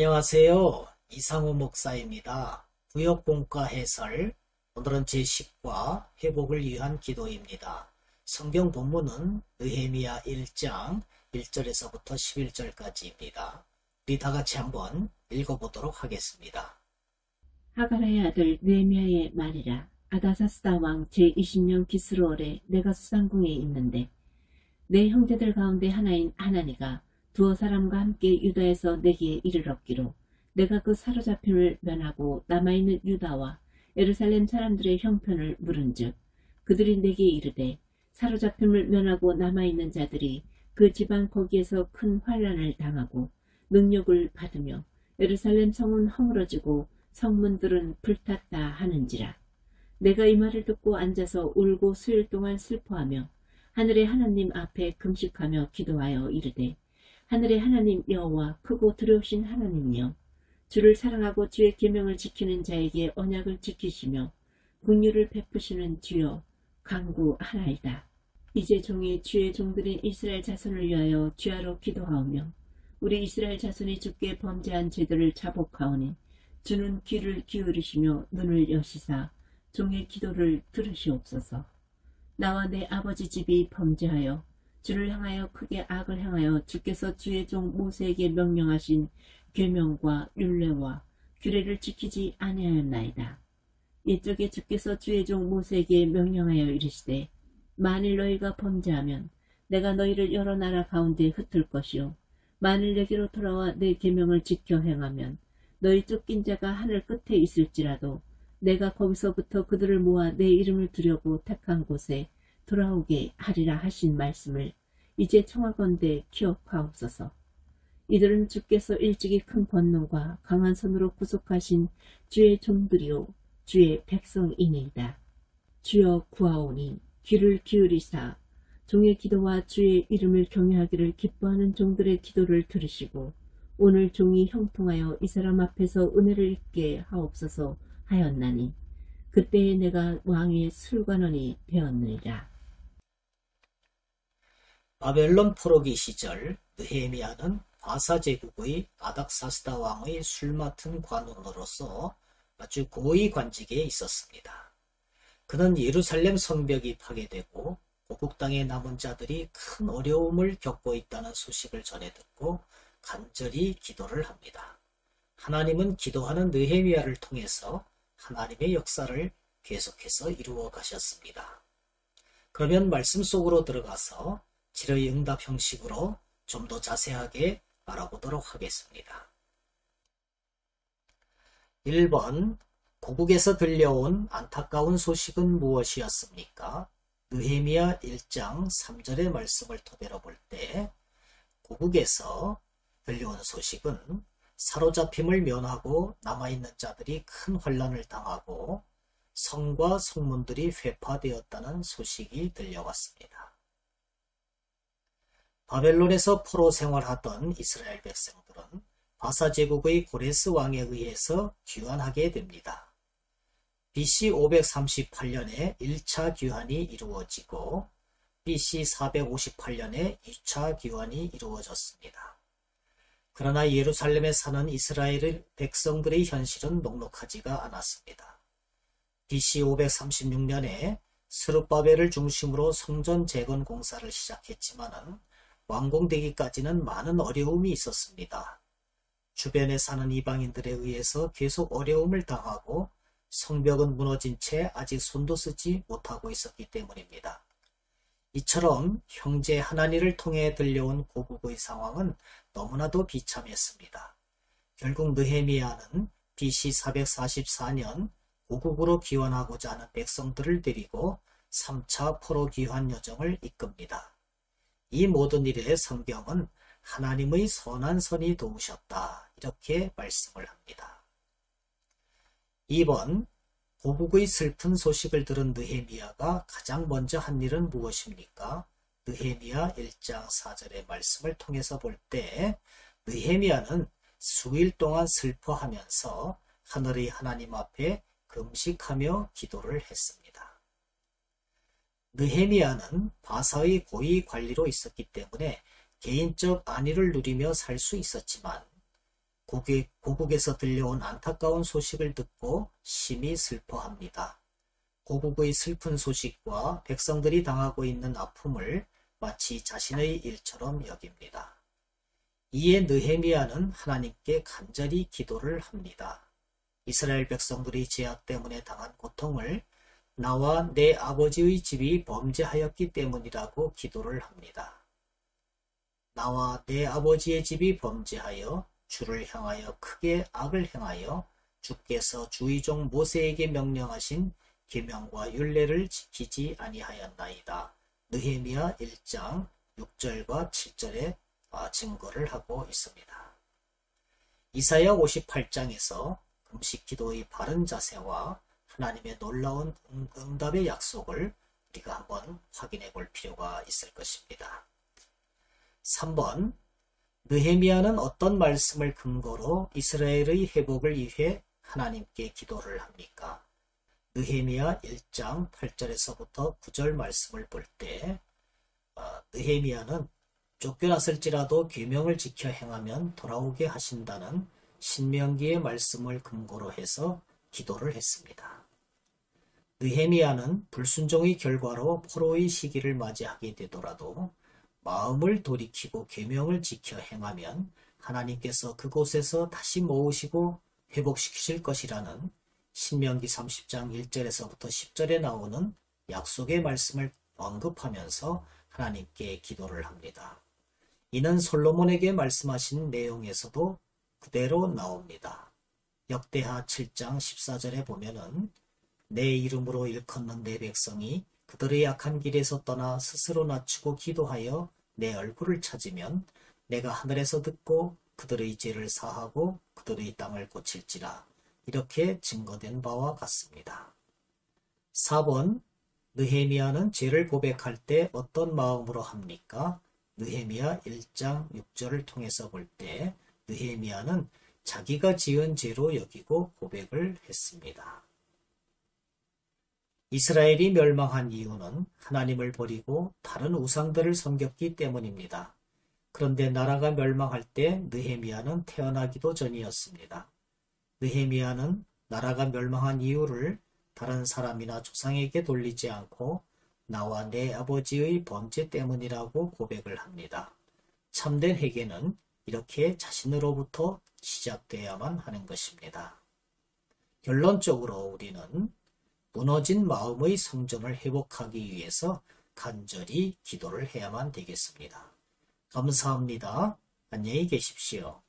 안녕하세요. 이상우 목사입니다. 구역본과 해설, 오늘은 제10과 회복을 위한 기도입니다. 성경 본문은 느헤미야 1장 1절에서부터 11절까지입니다. 우리 다같이 한번 읽어보도록 하겠습니다. 하가라의 아들 느헤미야의 말이라. 아다사스다 왕 제20년 기스로월에 내가 수상궁에 있는데 내 형제들 가운데 하나인 하나니가 두어 사람과 함께 유다에서 내게 이르렀기로 내가 그 사로잡힘을 면하고 남아있는 유다와 예루살렘 사람들의 형편을 물은즉 그들이 내게 이르되 사로잡힘을 면하고 남아있는 자들이 그 지방 거기에서 큰 환난을 당하고 능욕을 받으며 예루살렘 성은 허물어지고 성문들은 불탔다 하는지라. 내가 이 말을 듣고 앉아서 울고 수일 동안 슬퍼하며 하늘의 하나님 앞에 금식하며 기도하여 이르되 하늘의 하나님 여호와 크고 두려우신 하나님이여 주를 사랑하고 주의 계명을 지키는 자에게 언약을 지키시며 긍휼을 베푸시는 주여 간구하나이다. 이제 종이 주의 종들인 이스라엘 자손을 위하여 주야로 기도하오며 우리 이스라엘 자손이 주께 범죄한 죄들을 자복하오니 주는 귀를 기울이시며 눈을 여시사 종의 기도를 들으시옵소서. 나와 내 아버지 집이 범죄하여 주를 향하여 크게 악을 행하여 주께서 주의 종 모세에게 명령하신 계명과 율례와 규례를 지키지 아니하였나이다. 이쪽에 주께서 주의 종 모세에게 명령하여 이르시되 만일 너희가 범죄하면 내가 너희를 여러 나라 가운데 흩을 것이요 만일 내게로 돌아와 내 계명을 지켜 행하면 너희 쫓긴 자가 하늘 끝에 있을지라도 내가 거기서부터 그들을 모아 내 이름을 두려고 택한 곳에 돌아오게 하리라 하신 말씀을 이제 청하건대 기억하옵소서. 이들은 주께서 일찍이 큰 권능과 강한 손으로 구속하신 주의 종들이요 주의 백성이니이다. 주여 구하오니 귀를 기울이사 종의 기도와 주의 이름을 경외하기를 기뻐하는 종들의 기도를 들으시고 오늘 종이 형통하여 이 사람 앞에서 은혜를 입게 하옵소서 하였나니 그때에 내가 왕의 술관원이 되었느니라. 바벨론 포로기 시절 느헤미야는 바사 제국의 아닥사스다 왕의 술 맡은 관원으로서 아주 고위 관직에 있었습니다. 그는 예루살렘 성벽이 파괴되고 고국 땅의 남은 자들이 큰 어려움을 겪고 있다는 소식을 전해 듣고 간절히 기도를 합니다. 하나님은 기도하는 느헤미야를 통해서 하나님의 역사를 계속해서 이루어 가셨습니다. 그러면 말씀 속으로 들어가서 질의 응답 형식으로 좀 더 자세하게 알아보도록 하겠습니다. 1번, 고국에서 들려온 안타까운 소식은 무엇이었습니까? 느헤미야 1장 3절의 말씀을 토대로 볼 때 고국에서 들려온 소식은 사로잡힘을 면하고 남아있는 자들이 큰 환난을 당하고 성과 성문들이 회파되었다는 소식이 들려왔습니다. 바벨론에서 포로 생활하던 이스라엘 백성들은 바사 제국의 고레스 왕에 의해서 귀환하게 됩니다. BC 538년에 1차 귀환이 이루어지고 BC 458년에 2차 귀환이 이루어졌습니다. 그러나 예루살렘에 사는 이스라엘 백성들의 현실은 녹록하지가 않았습니다. BC 536년에 스룹바벨을 중심으로 성전 재건 공사를 시작했지만 완공되기까지는 많은 어려움이 있었습니다. 주변에 사는 이방인들에 의해서 계속 어려움을 당하고 성벽은 무너진 채 아직 손도 쓰지 못하고 있었기 때문입니다. 이처럼 형제 하나니를 통해 들려온 고국의 상황은 너무나도 비참했습니다. 결국 느헤미야는 BC 444년 고국으로 귀환하고자 하는 백성들을 데리고 3차 포로 귀환 여정을 이끕니다. 이 모든 일에 성경은 하나님의 선한 선이 도우셨다 이렇게 말씀을 합니다. 2번, 고국의 슬픈 소식을 들은 느헤미야가 가장 먼저 한 일은 무엇입니까? 느헤미야 1장 4절의 말씀을 통해서 볼 때 느헤미야는 수일 동안 슬퍼하면서 하늘의 하나님 앞에 금식하며 기도를 했습니다. 느헤미야는 바사의 고위 관리로 있었기 때문에 개인적 안위를 누리며 살 수 있었지만 고국에서 들려온 안타까운 소식을 듣고 심히 슬퍼합니다. 고국의 슬픈 소식과 백성들이 당하고 있는 아픔을 마치 자신의 일처럼 여깁니다. 이에 느헤미야는 하나님께 간절히 기도를 합니다. 이스라엘 백성들이 죄악 때문에 당한 고통을 나와 내 아버지의 집이 범죄하였기 때문이라고 기도를 합니다. 나와 내 아버지의 집이 범죄하여 주를 향하여 크게 악을 행하여 주께서 주의 종 모세에게 명령하신 계명과 율례를 지키지 아니하였나이다. 느헤미야 1장 6절과 7절에 증거를 하고 있습니다. 이사야 58장에서 금식 기도의 바른 자세와 하나님의 놀라운 응답의 약속을 우리가 한번 확인해 볼 필요가 있을 것입니다. 3번, 느헤미야는 어떤 말씀을 근거로 이스라엘의 회복을 위해 하나님께 기도를 합니까? 느헤미야 1장 8절에서부터 9절 말씀을 볼 때 느헤미야는 쫓겨났을지라도 계명을 지켜 행하면 돌아오게 하신다는 신명기의 말씀을 근거로 해서 기도를 했습니다. 느헤미야는 불순종의 결과로 포로의 시기를 맞이하게 되더라도 마음을 돌이키고 계명을 지켜 행하면 하나님께서 그곳에서 다시 모으시고 회복시키실 것이라는 신명기 30장 1절에서부터 10절에 나오는 약속의 말씀을 언급하면서 하나님께 기도를 합니다. 이는 솔로몬에게 말씀하신 내용에서도 그대로 나옵니다. 역대하 7장 14절에 보면은 내 이름으로 일컫는 내 백성이 그들의 악한 길에서 떠나 스스로 낮추고 기도하여 내 얼굴을 찾으면 내가 하늘에서 듣고 그들의 죄를 사하고 그들의 땅을 고칠지라. 이렇게 증거된 바와 같습니다. 4번, 느헤미야는 죄를 고백할 때 어떤 마음으로 합니까? 느헤미야 1장 6절을 통해서 볼 때 느헤미야는 자기가 지은 죄로 여기고 고백을 했습니다. 이스라엘이 멸망한 이유는 하나님을 버리고 다른 우상들을 섬겼기 때문입니다. 그런데 나라가 멸망할 때 느헤미야는 태어나기도 전이었습니다. 느헤미야는 나라가 멸망한 이유를 다른 사람이나 조상에게 돌리지 않고 나와 내 아버지의 범죄 때문이라고 고백을 합니다. 참된 회개는 이렇게 자신으로부터 시작되어야만 하는 것입니다. 결론적으로 우리는 무너진 마음의 성전을 회복하기 위해서 간절히 기도를 해야만 되겠습니다. 감사합니다. 안녕히 계십시오.